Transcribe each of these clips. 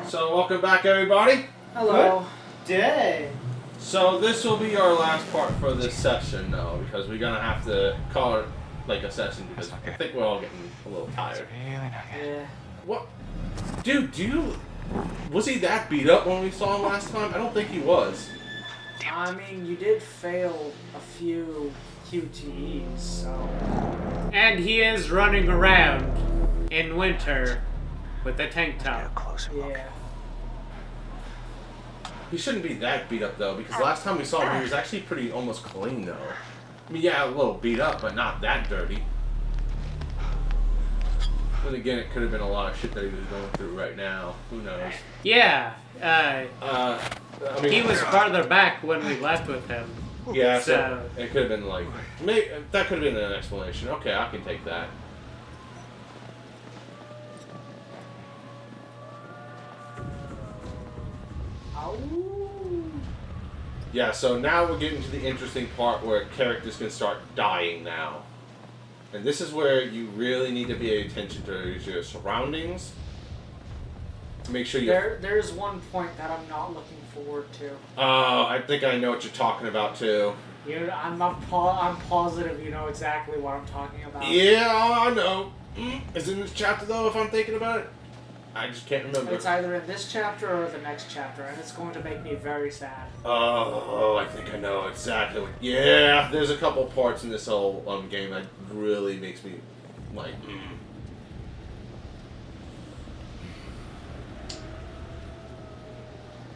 So welcome back, everybody. Hello. Good day. So this will be our last part for this session, though, because we're gonna have to call it like a session because I think we're all getting a little tired. Yeah. What, dude? Was he that beat up when we saw him last time? I don't think he was. I mean, you did fail a few QTEs, so. And he is running around in winter with a tank top. Yeah. He shouldn't be that beat up though, because last time we saw him, he was actually pretty almost clean though. I mean, yeah, a little beat up, but not that dirty. Then again, it could have been a lot of shit that he was going through right now. Who knows? Yeah. I mean, He was farther back when we left with him. Yeah, so So- it could have been like, maybe, that could have been an explanation. Okay, I can take that. Yeah, so now we're getting to the interesting part where characters can start dying now. And this is where you really need to pay attention to your surroundings. To make sure you... There's one point that I'm not looking forward to. Oh, I think I know what you're talking about too. I'm positive you know exactly what I'm talking about. Yeah, I know. Is it in this chapter though, if I'm thinking about it? I just can't remember. It's either in this chapter or the next chapter, and it's going to make me very sad. Oh, I think I know exactly what... Yeah, there's a couple parts in this whole game that really makes me, like...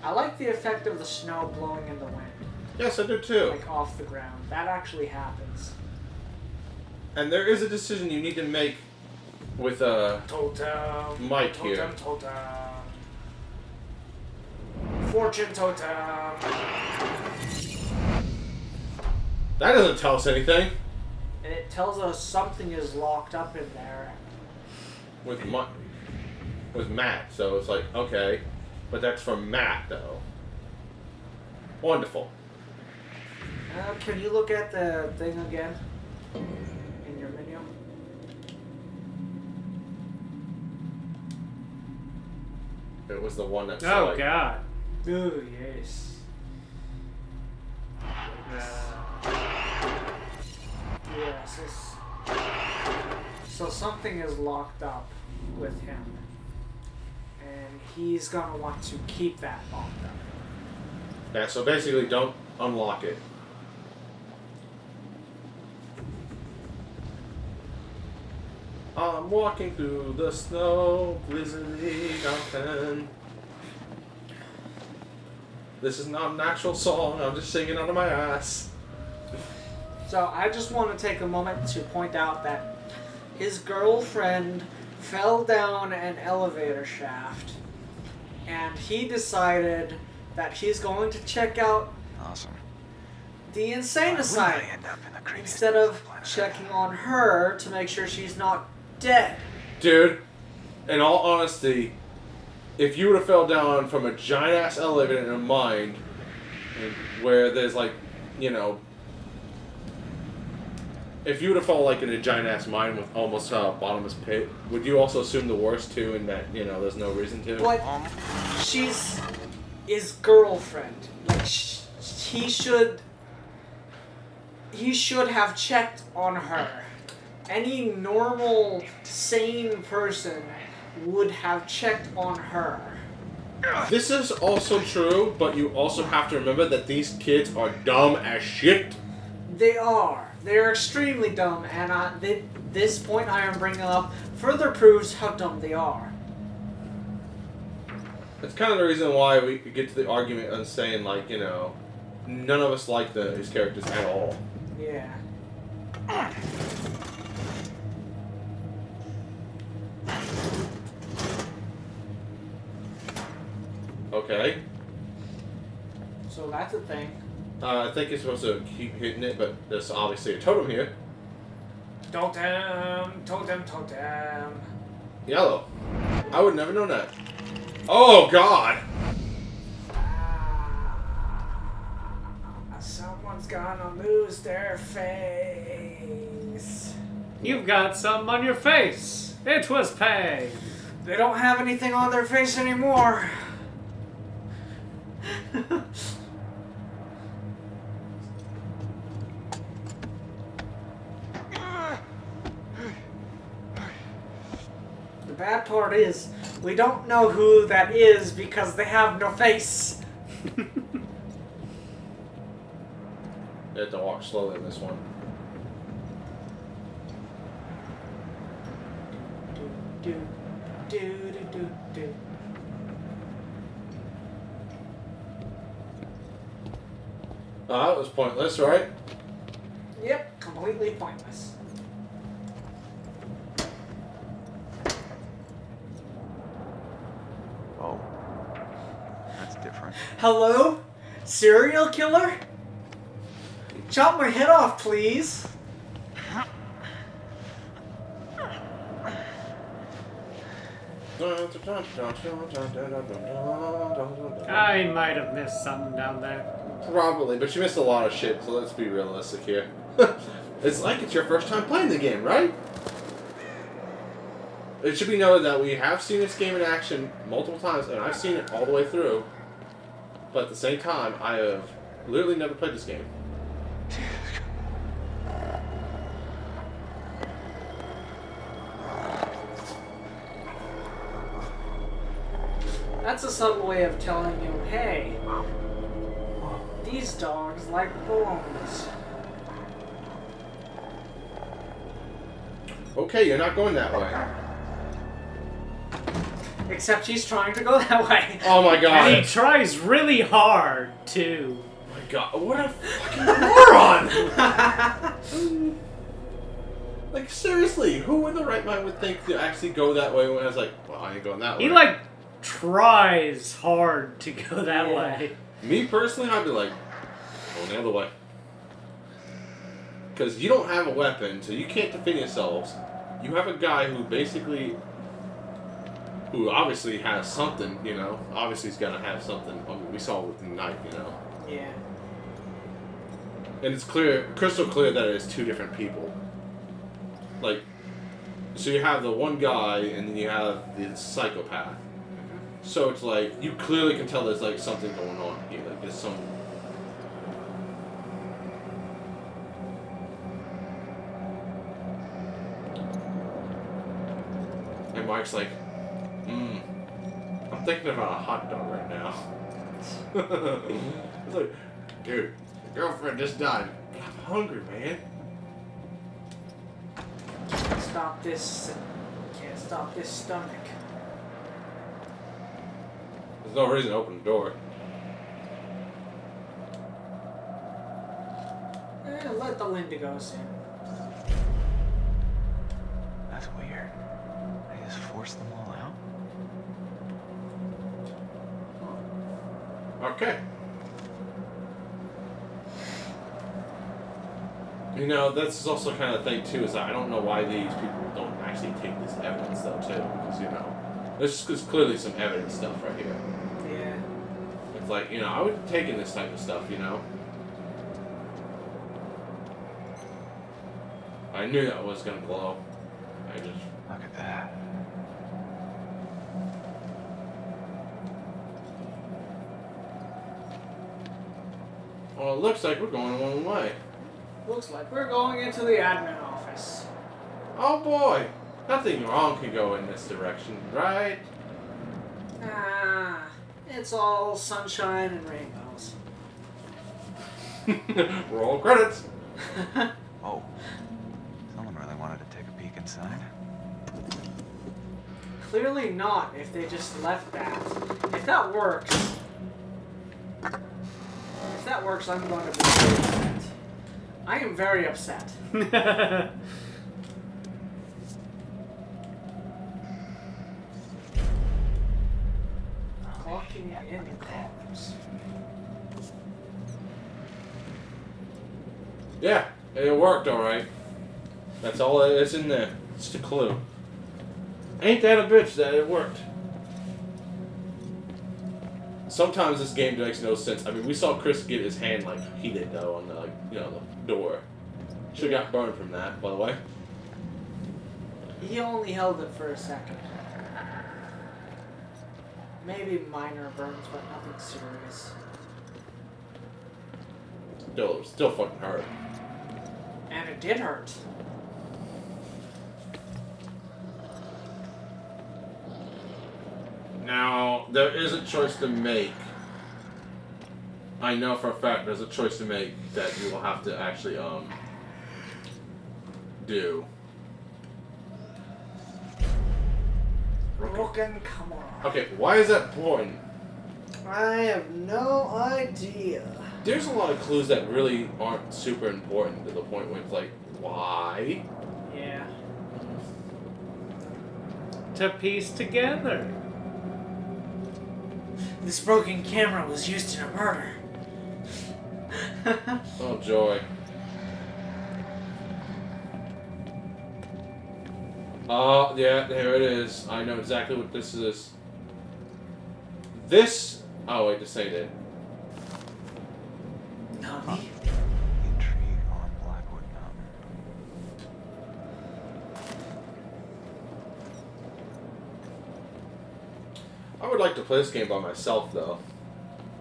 I like the effect of the snow blowing in the wind. Yes, I do too. Like off the ground. That actually happens. And there is a decision you need to make with Totem. Mike Totem, here. Totem. Fortune Totem. That doesn't tell us anything. And it tells us something is locked up in there. With Matt, so it's like, okay. But that's from Matt, though. Wonderful. Can you look at the thing again? In your menu? It was the one that's Oh, like... God. Oh, yes. Yes. So something is locked up with him. And he's gonna want to keep that locked up. Yeah, so basically don't unlock it. I'm walking through the snow, blizzardly mountain. This is not an actual song, I'm just singing out of my ass. So I just want to take a moment to point out that his girlfriend fell down an elevator shaft, and he decided that he's going to check out the insane asylum instead of checking on her to make sure she's not dead. Dude, in all honesty, if you would have fell down from a giant ass elevator in a mine, where there's like, you know, if you would have fallen like in a giant ass mine with almost a bottomless pit, would you also assume the worst too, in that, you know, there's no reason to? But she's his girlfriend. Like he should have checked on her. Any normal, sane person would have checked on her. This is also true, but you also have to remember that these kids are dumb as shit. They are. They're extremely dumb, and this point I am bringing up further proves how dumb they are. It's kind of the reason why we get to the argument on saying, like, you know, none of us like these characters at all. Yeah. Okay. So that's a thing. I think you're supposed to keep hitting it, but there's obviously a totem here. Totem, totem, totem. Yellow. I would never know that. Oh, God! Someone's gonna lose their face. You've got something on your face. It was pain. They don't have anything on their face anymore. The bad part is, we don't know who that is because they have no face. You have to walk slowly in this one. Do, do, do, do, do. Oh, that was pointless, right? Yep, completely pointless. Oh, that's different. Hello? Serial killer? Chop my head off, please. I might have missed something down there. Probably, but you missed a lot of shit, so let's be realistic here. It's like it's your first time playing the game, right? It should be noted that we have seen this game in action multiple times, and I've seen it all the way through. But at the same time, I have literally never played this game. That's a subtle way of telling you, hey, these dogs like bones. Okay, you're not going that way. Except he's trying to go that way. Oh my god. And he tries really hard, too. Oh my god, what a fucking moron! Like, seriously, who in the right mind would think to actually go that way when I was like, well, I ain't going that way? He, like, tries hard to go that Yeah. way. Me personally, I'd be like, going the other way. Because you don't have a weapon, so you can't defend yourselves. You have a guy who basically, who obviously has something, you know. Obviously he's got to have something. I mean, we saw with the knife, you know. Yeah. And it's clear, crystal clear that it is two different people. Like, so you have the one guy, and then you have the psychopath. So it's like, you clearly can tell there's like something going on here. Like there's some... And Mike's like, I'm thinking about a hot dog right now. It's like, dude, your girlfriend just died. But I'm hungry, man. Can't stop this. Can't stop this stomach. There's no reason to open the door. Let the Lindigos in. That's weird. They just forced them all out? Okay. You know, that's also kind of the thing, too, is that I don't know why these people don't actually take this evidence, though, too. Because, you know, there's clearly some evidence stuff right here. Yeah. It's like, you know, I would have taken this type of stuff, you know. I knew that was going to blow. I just... Look at that. Well, it looks like we're going one way. Looks like we're going into the admin office. Oh, boy. Nothing wrong can go in this direction, right? Ah, it's all sunshine and rainbows. Roll credits. Oh. Someone really wanted to take a peek inside. Clearly not if they just left that. If that works, I'm going to be very upset. I am very upset. Clocking in columns. Yeah, it worked alright. That's all that is in there. It's the clue. Ain't that a bitch that it worked? Sometimes this game makes no sense. I mean, we saw Chris get his hand like he did though on the the door. Should have got burned from that, by the way. He only held it for a second. Maybe minor burns, but nothing serious. Still fucking hurt. And it did hurt. Now, there is a choice to make. I know for a fact there's a choice to make that you will have to actually, do. Broken, come on. Okay, why is that important? I have no idea. There's a lot of clues that really aren't super important to the point where it's like, why? Yeah. To piece together. This broken camera was used in a murder. Oh, joy. Oh, yeah, there it is. I know exactly what this is. This... Oh, wait, this ain't it. Nani? Intrigue on Blackwood Mountain. I would like to play this game by myself, though.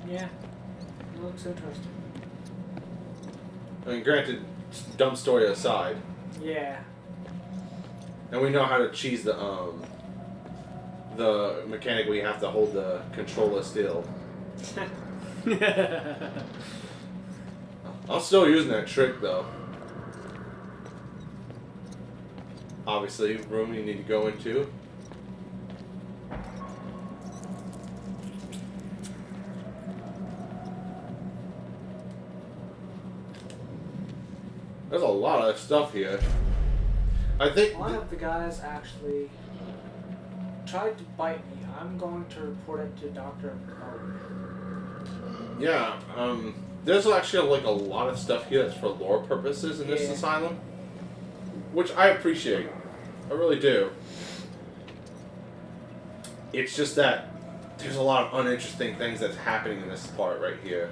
Yeah. It looks interesting. I mean, granted, dumb story aside. Yeah. And we know how to cheese the mechanic where you have to hold the controller still. I'm still using that trick, though. Obviously, room you need to go into. There's a lot of stuff here. I think... One of the guys actually tried to bite me. I'm going to report it to Dr. Yeah, there's actually like a lot of stuff here that's for lore purposes in this asylum, which I appreciate. I really do. It's just that there's a lot of uninteresting things that's happening in this part right here.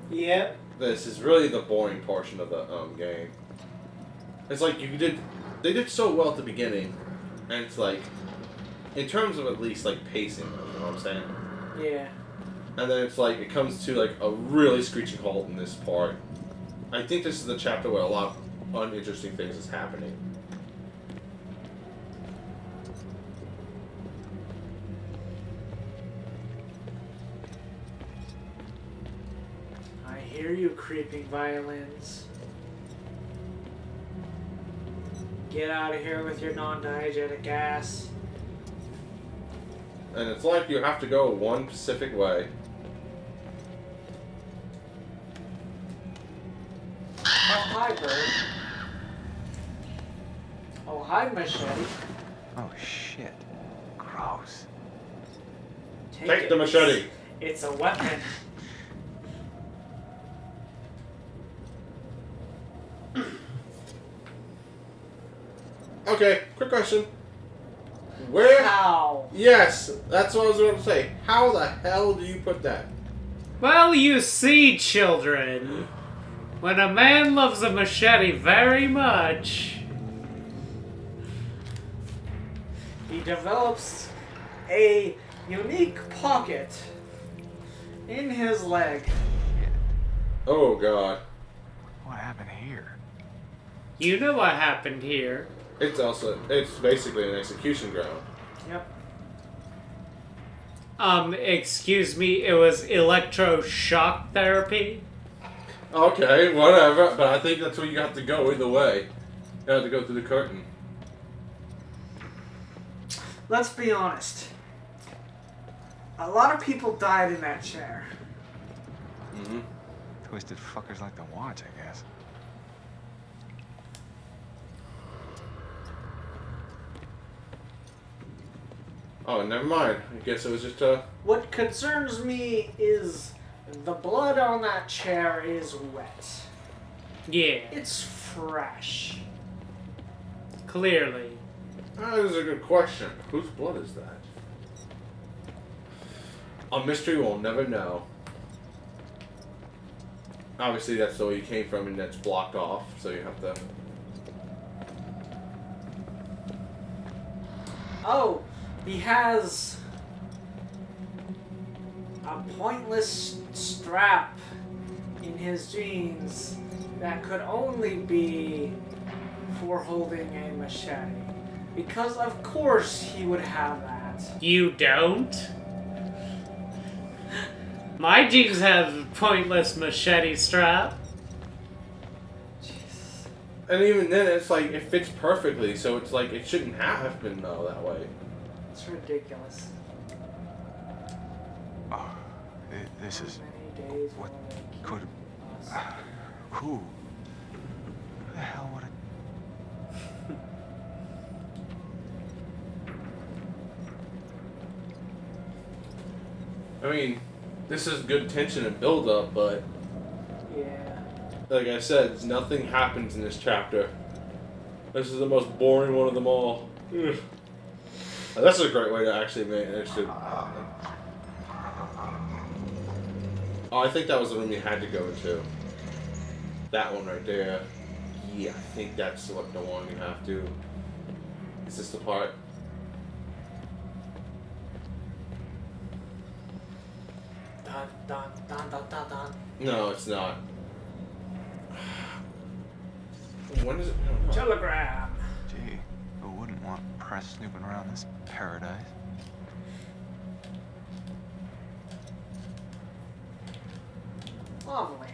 Yep. This is really the boring portion of the game. It's like they did so well at the beginning, and it's like, in terms of at least like pacing, you know what I'm saying? Yeah. And then it's like, it comes to like a really screeching halt in this part. I think this is the chapter where a lot of uninteresting things is happening. I hear you, creeping violins. Get out of here with your non-diegetic gas. And it's like you have to go one specific way. Oh, hi, bird. Oh, hi, machete. Oh shit. Gross. Take the machete. It's a weapon. Okay, quick question. Where? How? Yes, that's what I was going to say. How the hell do you put that? Well, you see, children, when a man loves a machete very much, He develops a unique pocket in his leg. Oh god. What happened here? you know what happened here. It's basically an execution ground. Yep. Excuse me, it was electroshock therapy? Okay, whatever, but I think that's where you have to go either way. You have to go through the curtain. Let's be honest. A lot of people died in that chair. Mm-hmm. Twisted fuckers like to watch, I guess. Oh, never mind. I guess it was just a... What concerns me is the blood on that chair is wet. Yeah, It's fresh. clearly. That is a good question. Whose blood is that? A mystery we'll never know. Obviously, that's the way you came from, and that's blocked off, so you have to... Oh, he has a pointless strap in his jeans that could only be for holding a machete. Because of course he would have that. You don't? My jeans have pointless machete strap. Jesus. And even then, it's like, it fits perfectly, so it's like, it shouldn't have been though that way. It's ridiculous. Oh, this is. Many days What will they keep could. us? Who? Who the hell would it. I mean, this is good tension and build up, but Yeah. like I said, nothing happens in this chapter. This is the most boring one of them all. Ugh. Now, that's a great way to actually manage to. Oh, I think that was the room you had to go into. That one right there. Yeah, I think that's what the one you have to. Is this the part? Dun dun dun dun dun dun. No, it's not. When is it? I don't know. Telegram. Gee, who wouldn't want press snooping around this paradise? Lovely.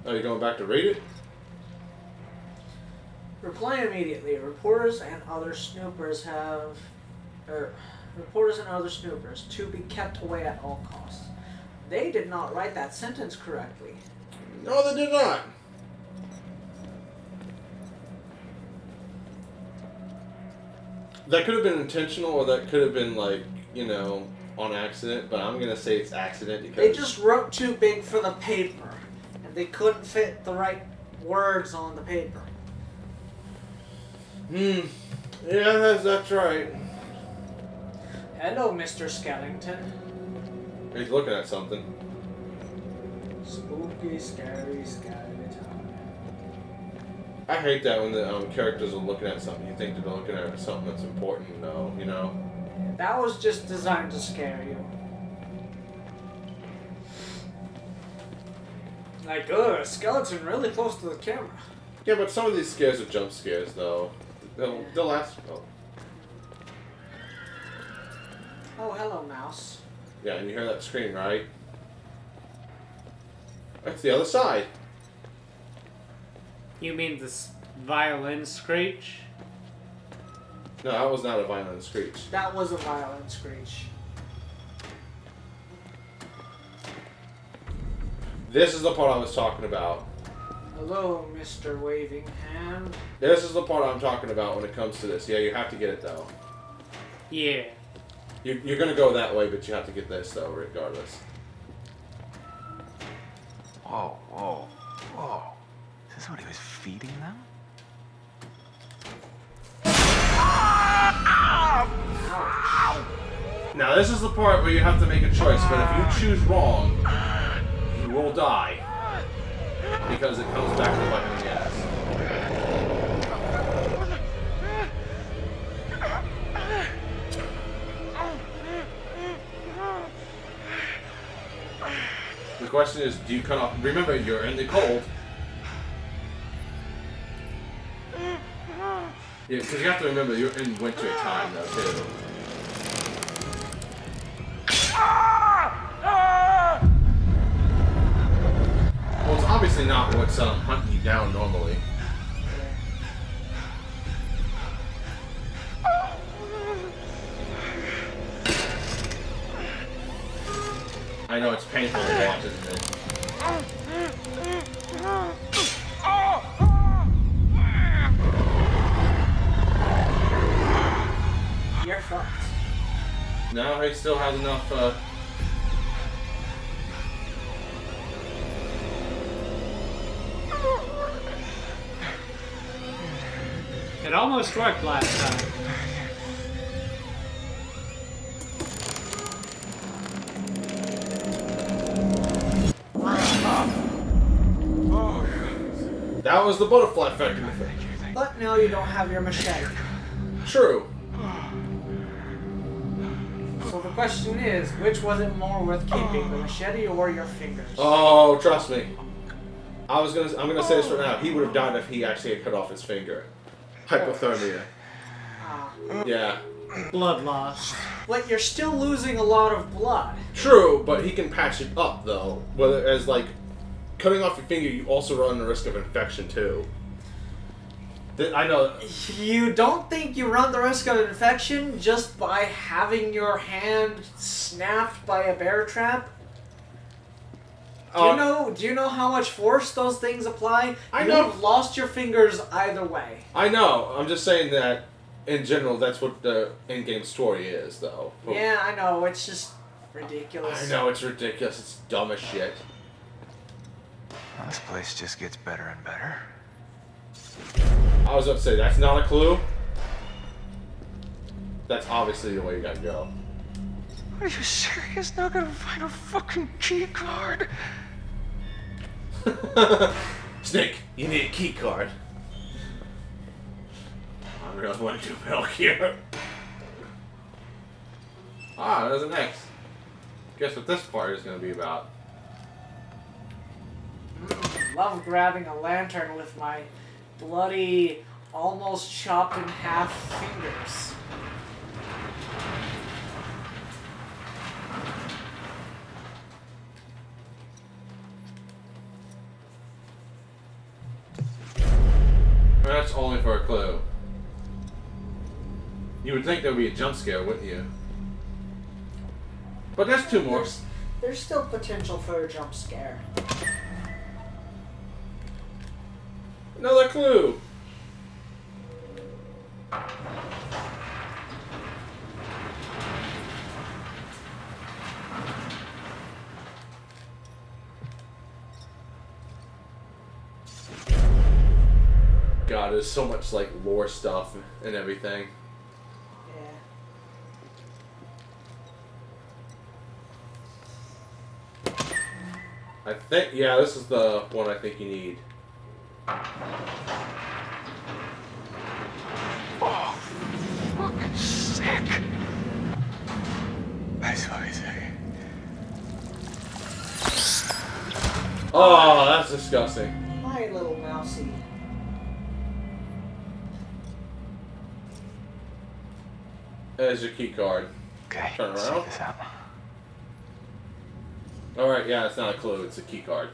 Oh, you going back to read it? Reply immediately. Reporters and other snoopers to be kept away at all costs. They did not write that sentence correctly. No, they did not. That could have been intentional, or that could have been like, you know, on accident. But I'm gonna say it's accident because They just wrote too big for the paper, and they couldn't fit the right words on the paper. Yeah, that's right. Hello, Mr. Skellington. He's looking at something. Spooky, scary, skeleton. I hate that when the characters are looking at something. You think they're looking at something that's important, though. You know. That was just designed to scare you. Like, a skeleton really close to the camera. Yeah, but some of these scares are jump scares, though. They'll last. Oh. Oh, hello, mouse. Yeah, and you hear that scream, right? That's the other side. You mean this violin screech? No, that was not a violent screech. That was a violent screech. This is the part I was talking about. Hello, Mr. Waving Hand. This is the part I'm talking about when it comes to this. Yeah, you have to get it, though. Yeah. You're going to go that way, but you have to get this, though, regardless. Whoa, whoa, whoa. Is this what he was feeding them? Now, this is the part where you have to make a choice, but if you choose wrong, you will die. Because it comes back to bite you in the ass. The question is, do you cut off? Remember, you're in the cold. Yeah, because you have to remember, you're in winter time, though, too. Well, it's obviously not what's hunting you down normally. I know it's painful to watch, isn't it? You're fucked. No, he still has enough, It almost worked last time. That was the butterfly effect. But now you don't have your machete. True. So the question is, which was it more worth keeping, the machete or your fingers? Oh, trust me. I'm gonna say this right now. He would have died if he actually had cut off his finger. Hypothermia. Yeah. Blood loss. But you're still losing a lot of blood. True, but he can patch it up though. Whereas like cutting off your finger, you also run the risk of infection too. I know. You don't think you run the risk of infection just by having your hand snapped by a bear trap? Do you know how much force those things apply? I know. You've lost your fingers either way. I know. I'm just saying that in general, that's what the in-game story is, though. Yeah, I know. It's just ridiculous. I know it's ridiculous. It's dumb as shit. Well, this place just gets better and better. I was about to say, that's not a clue. That's obviously the way you gotta go. Are you serious? Not gonna find a fucking key card? Snake, you need a key card. I really want to do milk here. Ah, there's an X. Guess what this part is gonna be about. Love grabbing a lantern with my bloody, almost chopped in half fingers. That's only for a clue. You would think there would be a jump scare, wouldn't you? But there's two more. There's still potential for a jump scare. Another clue. God, there's so much like lore stuff and everything. I think, yeah, this is the one I think you need. Oh, fucking sick. Nice what I say. Oh, that's disgusting. My little mousey. There's your key card. Okay, Turn let's around. check this out. Alright, yeah, it's not a clue, it's a key card.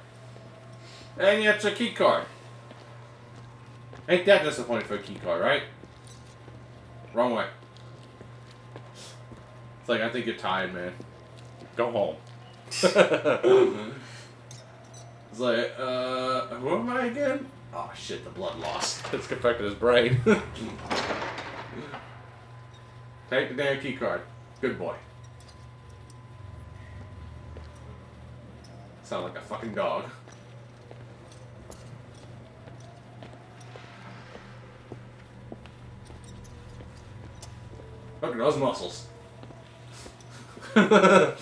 And yeah, it's a key card. Ain't that disappointing for a key card, right? Wrong way. It's like, I think you're tired, man. Go home. It's like, who am I again? Oh shit, the blood loss. It's affected his brain. Take the damn key card. Good boy. Sound like a fucking dog. Look at those muscles. I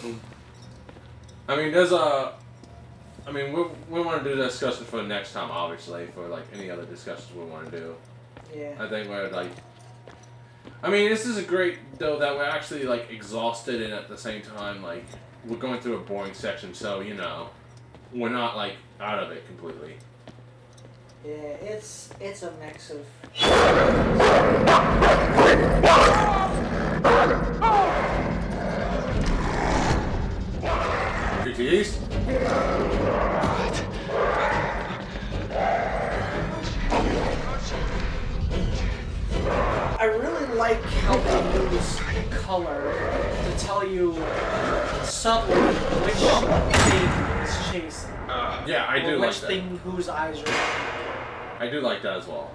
mean, there's a... I mean, we want to do the discussion for next time, obviously, for, like, any other discussions we want to do. Yeah. I think we're, like... I mean, this is a great, though, that we're actually, like, exhausted and at the same time, like, we're going through a boring section, so, you know, we're not, like, out of it completely. Yeah, it's a mix of... GTEs? I really like how they use color to tell you subtly which thing is chasing. Yeah, I do or like which that. thing whose eyes are on. I do like that as well.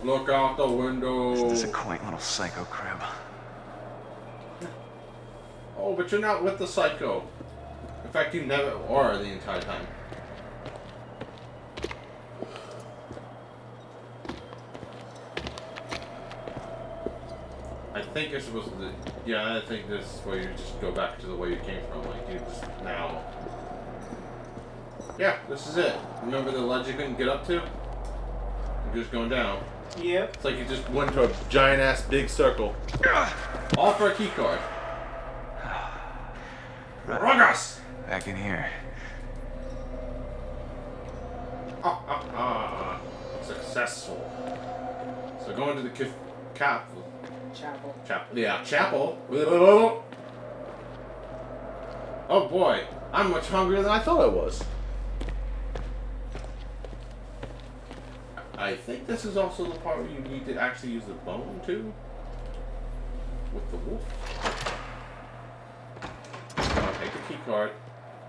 Look out the window. This is a quaint little psycho crib. Oh, but you're not with the psycho. In fact, you never are the entire time. I think you're supposed to... Yeah, I think this is where you just go back to the way you came from. Like, Yeah, this is it. Remember the ledge you couldn't get up to? You're just going down. Yep. It's like you just went to a giant ass big circle. All for a key card. Right. Rugus! Back in here. Successful. So going to the chapel. Chapel. Oh boy, I'm much hungrier than I thought I was. I think this is also the part where you need to actually use the bone too. With the wolf. I'll take the key card,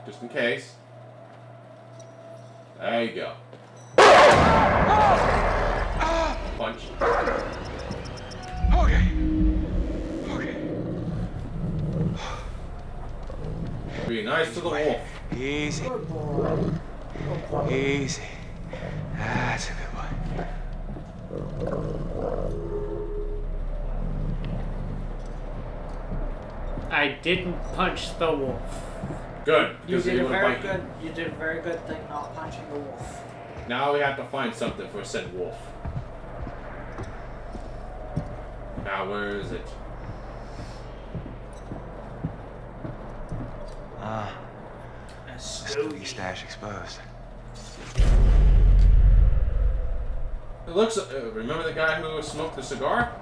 just in case. There you go. Punch. Okay. Okay. Be nice to the wolf. Easy. Good boy. Good boy. Easy. That's a good one. I didn't punch the wolf. Good. You because did he a would've very bite you. good. You did a very good thing not punching the wolf. Now we have to find something for said wolf. Now where is it? Spooky stash exposed. It looks. Remember the guy who smoked the cigar?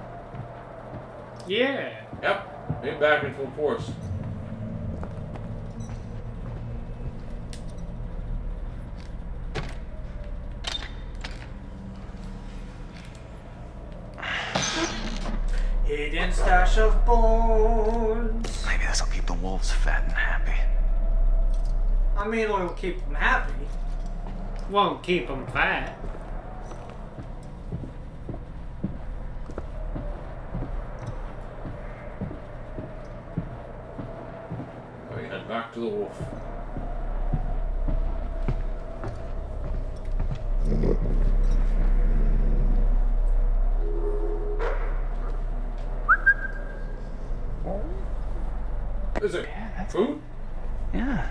Yeah. Yep. He's back in full force. Hidden stash of bones. Maybe this will keep the wolves fat and happy. I mean, it'll keep them happy. Won't keep him fat. We head back to the wolf. Is it food? Yeah.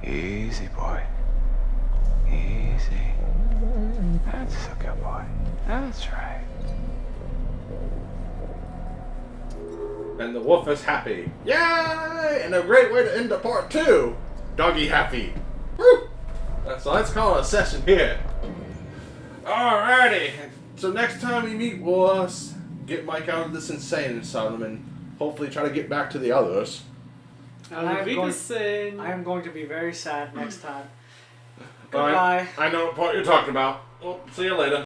Easy, boy. Easy. That's a good boy. That's right. And the wolf is happy. Yay! And a great way to end the part 2. Doggy happy. Woo! So let's call it a session here. Alrighty. So next time we meet, we'll get Mike out of this insane asylum and hopefully try to get back to the others. I Wiedersehen. am going to be very sad next time. Alright, Goodbye. I know what part you're talking about. Well, see you later.